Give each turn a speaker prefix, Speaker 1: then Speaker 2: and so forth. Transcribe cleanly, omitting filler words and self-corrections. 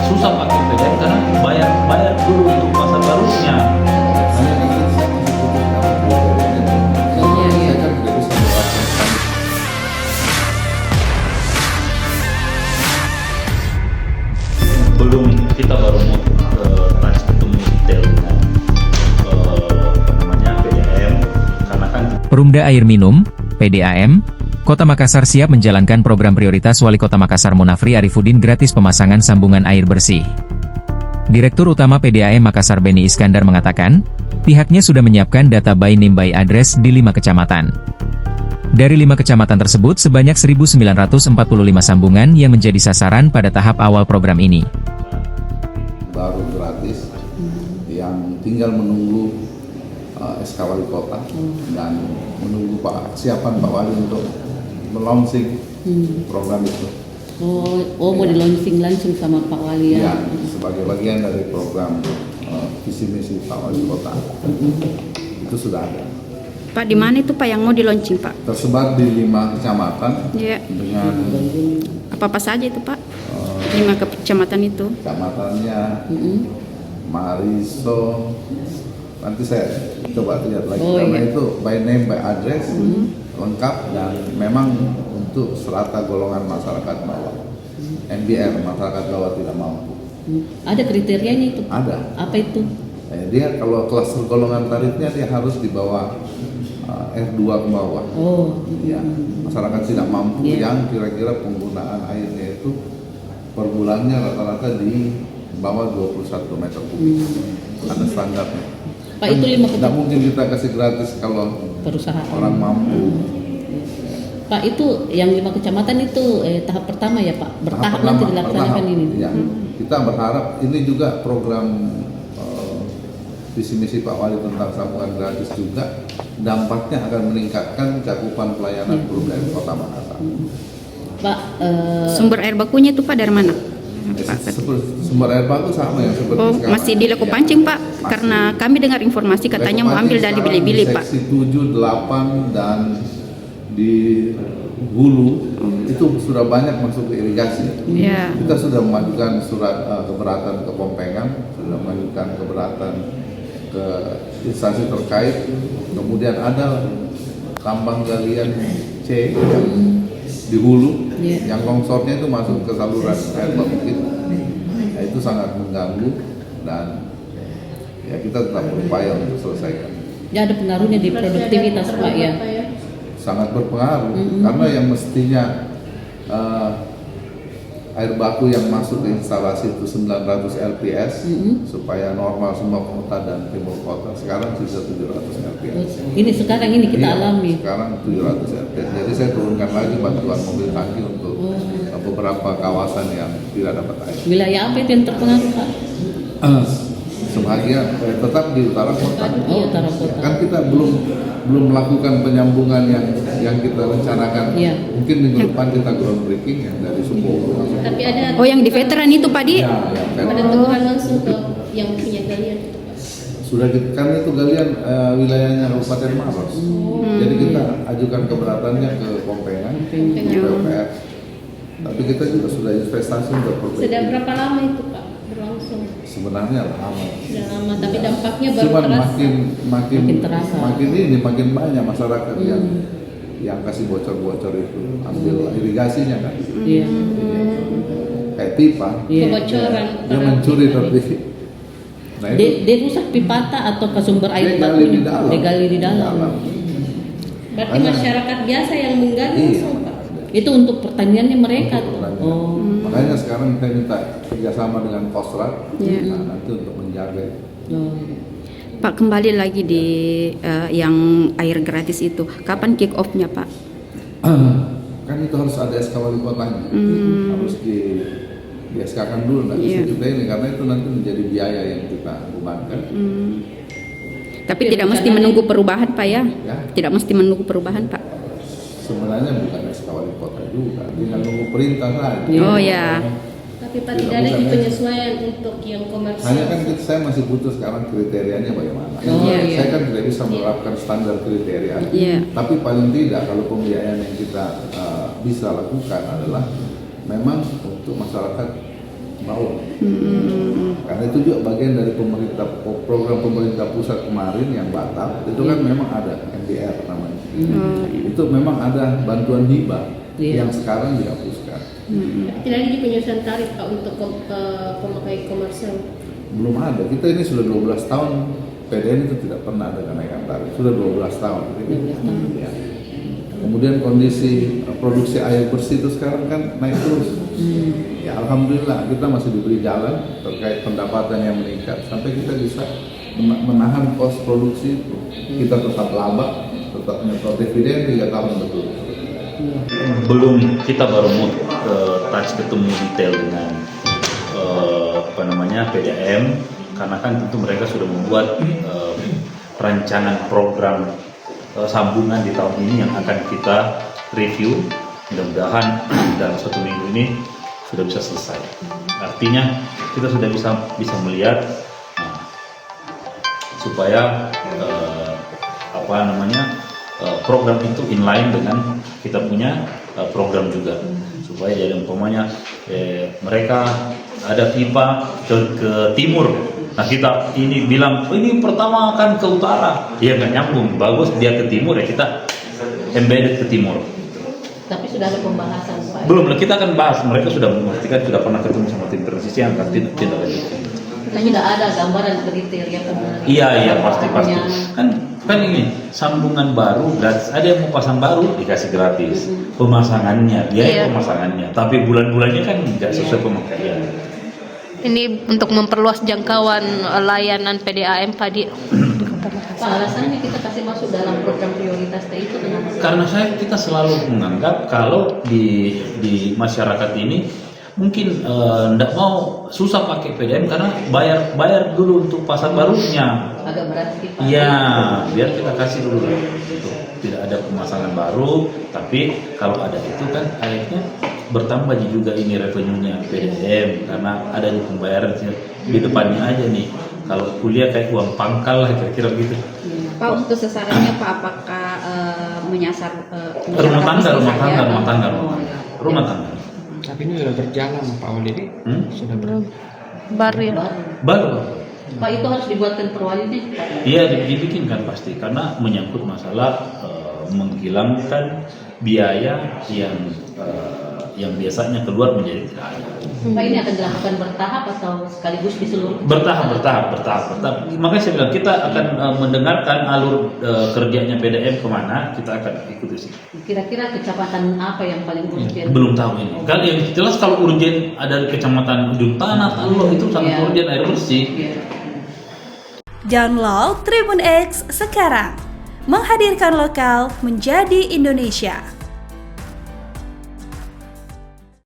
Speaker 1: susah pakai PDAM karena bayar dulu untuk pasar barunya. Belum, kita baru mau ketemu detail dengan PDAM karena kan
Speaker 2: Perumda Air Minum, PDAM, Kota Makassar siap menjalankan program prioritas Wali Kota Makassar Munafri Arifudin gratis pemasangan sambungan air bersih. Direktur Utama PDAM Makassar Beni Iskandar mengatakan, pihaknya sudah menyiapkan data by name by address di 5 kecamatan. Dari 5 kecamatan tersebut sebanyak 1.945 sambungan yang menjadi sasaran pada tahap awal program ini.
Speaker 3: Baru gratis, yang tinggal menunggu SK Wali Kota dan menunggu siapan Pak Wali untuk melaunching program itu.
Speaker 4: Mau di-launching langsung sama Pak Wali ya?
Speaker 3: Ya, sebagai bagian dari program visi misi Pak Wali Kota. Itu sudah ada.
Speaker 5: Pak, di mana itu Pak yang mau di-launching Pak?
Speaker 3: Tersebar di 5 kecamatan
Speaker 5: Ya.
Speaker 3: dengan
Speaker 5: Apa saja itu Pak? 5 kecamatan itu.
Speaker 3: kecamatannya Mariso. Nanti saya coba lihat lagi karena itu by name by address lengkap dan memang untuk serata golongan masyarakat bawah. MBR, masyarakat bawah tidak mampu.
Speaker 4: Ada kriterianya itu?
Speaker 3: Ada.
Speaker 4: Apa itu?
Speaker 3: Dia kalau kelas golongan tarifnya dia harus di bawah R2 ke bawah. Ya, masyarakat tidak mampu yang kira-kira penggunaan airnya itu per bulannya rata-rata di bawah 21 meter kubik. Ada standarnya.
Speaker 4: Pak, itu 5
Speaker 3: Tidak mungkin kita kasih gratis kalau
Speaker 4: perusahaan
Speaker 3: orang mampu.
Speaker 4: Pak, itu yang 5 kecamatan itu tahap pertama ya Pak? Bertahap nanti dilaksanakan ini?
Speaker 3: Ya. Kita berharap ini juga program visi misi Pak Wali tentang sambungan gratis juga dampaknya akan meningkatkan cakupan pelayanan perumda Kota Makassar.
Speaker 4: Pak,
Speaker 5: Sumber air bakunya itu Pak dari mana?
Speaker 3: Sumber air baku sama ya seperti sekarang.
Speaker 5: Masih di Leko Pancing Pak? Karena kami dengar informasi katanya mau ambil dari Bili-Bili Pak.
Speaker 3: Seksi 7, 8 dan di Hulu itu sudah banyak masuk ke irigasi.
Speaker 5: Ya.
Speaker 3: Kita sudah mengajukan surat keberatan ke Pompengan, sudah mengajukan keberatan ke instansi terkait. Kemudian ada tambang galian C di Hulu yang longsornya itu masuk ke saluran air baku kita. Nah, itu sangat mengganggu dan ya kita tetap berupaya untuk selesaikan.
Speaker 4: ya ada pengaruhnya di produktivitas Pak ya?
Speaker 3: Sangat berpengaruh karena yang mestinya air baku yang masuk ke instalasi itu 900 LPS supaya normal semua kota dan timur kota, sekarang sudah 700 LPS.
Speaker 4: Ini sekarang ini kita alami.
Speaker 3: Sekarang 700 LPS. Jadi saya turunkan lagi bantuan mobil tangki untuk beberapa kawasan yang tidak dapat air.
Speaker 4: Wilayah apa itu yang terpengaruh Pak?
Speaker 3: Sebagian tetap di utara kota.
Speaker 4: Oh, utara kota.
Speaker 3: Kan kita belum melakukan penyambungan yang kita rencanakan. Mungkin minggu depan kita groundbreaking yang dari Supo.
Speaker 6: Tapi ada
Speaker 5: Oh, yang di veteran itu Pak Di?
Speaker 3: Ya,
Speaker 6: ada teguran langsung ke yang punya galian itu Pak.
Speaker 3: sudah kan itu galian wilayahnya Kabupaten Maros. Jadi kita ajukan keberatannya ke Pompengan, PUPR. Tapi kita juga sudah investasi untuk perbaikan.
Speaker 6: Sudah berapa lama itu Pak berlangsung?
Speaker 3: Sebenarnya lama.
Speaker 6: Sudah lama, tapi dampaknya baru
Speaker 3: Cuman
Speaker 6: terasa.
Speaker 3: makin
Speaker 4: terasa.
Speaker 3: makin banyak masyarakat yang kasih bocor-bocor itu ambil irigasinya kan.
Speaker 4: Iya.
Speaker 3: Kayak pipa.
Speaker 6: Kebocoran.
Speaker 3: Dia mencuri tapi nah itu
Speaker 4: Dia rusak pipata atau ke sumber air
Speaker 3: dia gali di
Speaker 4: bakunya?
Speaker 3: dalam.
Speaker 4: Dia gali di dalam.
Speaker 6: Berarti masyarakat biasa yang menggali langsung Pak.
Speaker 4: Itu untuk pertaniannya mereka. Oh.
Speaker 3: Makanya sekarang kita minta kerjasama dengan Kostrat nanti untuk menjaga.
Speaker 5: Pak, kembali lagi di yang air gratis itu. Kapan kick off-nya Pak?
Speaker 3: Kan itu harus ada SK Wali Kotanya. Harus di SK-kan dulu nanti kita ini karena itu nanti menjadi biaya yang kita bebankan.
Speaker 5: Tapi tidak mesti menunggu perubahan Pak ya?
Speaker 3: Ya.
Speaker 5: Tidak mesti menunggu perubahan Pak.
Speaker 3: Sebenarnya bukan SK Wali Kota juga, tinggal nunggu perintah saja.
Speaker 5: Oh ya.
Speaker 6: Tapi Pak tidak ada penyesuaian untuk yang komersial.
Speaker 3: Hanya kan saya masih butuh sekarang kriterianya bagaimana. Saya kan tidak bisa menerapkan standar kriteria. Tapi paling tidak kalau pembiayaan yang kita bisa lakukan adalah memang untuk masyarakat bawah. Karena itu juga bagian dari program pemerintah pusat kemarin yang batal, itu kan memang ada MDR namanya. Itu memang ada bantuan hibah yang sekarang dihapuskan.
Speaker 6: Tidak lagi penyusunan tarif Pak untuk pemakai komersial.
Speaker 3: Belum ada. Kita ini sudah 12 tahun PDN itu tidak pernah ada kenaikan tarif. Sudah 12 tahun. Ya. Kemudian kondisi produksi air bersih itu sekarang kan naik terus. Ya alhamdulillah kita masih diberi jalan terkait pendapatan yang meningkat sampai kita bisa menahan kos produksi itu. Kita tetap laba, tetap nyetor dividen 3 tahun betul.
Speaker 1: Belum, kita baru mau touch ketemu detail dengan PDAM, karena kan tentu mereka sudah membuat rancangan program sambungan di tahun ini yang akan kita review. Mudah-mudahan dalam 1 minggu ini sudah bisa selesai. Artinya kita sudah bisa melihat supaya program itu inline dengan kita punya program juga, supaya jadi umpamanya mereka ada pipa ke timur, nah kita ini bilang ini pertama akan ke utara, ya nggak nyambung, bagus dia ke timur ya kita embedded ke timur.
Speaker 4: Tapi sudah ada pembahasan Pak.
Speaker 1: Belum, kita akan bahas, mereka sudah memastikan, sudah pernah ketemu sama tim transisi yang akan tindak lanjut.
Speaker 4: Tidak ada gambaran kriteria
Speaker 1: Iya pasti kan ini sambungan baru gratis, ada yang mau pasang baru dikasih gratis pemasangannya, biaya pemasangannya, tapi bulan-bulannya kan nggak sesuai pemakaian.
Speaker 6: Ini untuk memperluas jangkauan layanan PDAM Pak.
Speaker 4: Pak, alasannya kita kasih masuk dalam program prioritas itu kenapa?
Speaker 1: Karena kita selalu menganggap kalau di masyarakat ini mungkin tidak mau susah pakai PDM karena bayar dulu untuk pasang barunya.
Speaker 4: Agak berat sih Pak.
Speaker 1: Iya, biar kita kasih dulu lah. Tidak ada pemasangan baru, tapi kalau ada itu kan akhirnya bertambah juga ini revenue-nya PDM karena ada di pembayaran di depannya aja nih. Kalau kuliah kayak uang pangkal lah kira-kira gitu.
Speaker 5: Pak, untuk sasarannya Pak, apakah menyasar
Speaker 1: rumah tangga.
Speaker 7: Tapi ini sudah berjalan Pak Wali. Sudah
Speaker 6: Baru ya.
Speaker 1: Baru.
Speaker 4: Pak, itu harus dibuatkan perwalinya.
Speaker 1: Iya, dibikin kan pasti karena menyangkut masalah menghilangkan biaya yang biasanya keluar menjadi tidak ada.
Speaker 4: Pak, ini akan dilakukan bertahap atau sekaligus di seluruh?
Speaker 1: Bertahap. Makanya saya bilang kita akan mendengarkan alur kerjanya PDM kemana, kita akan ikuti sih.
Speaker 4: Kira-kira kecamatan apa yang paling urgent?
Speaker 1: Belum tahu ini. Kalau yang jelas kalau urgent ada di kecamatan Ujung Tanah, Tallo itu sangat urgent air bersih.
Speaker 8: Download Tribun X sekarang, menghadirkan lokal menjadi Indonesia.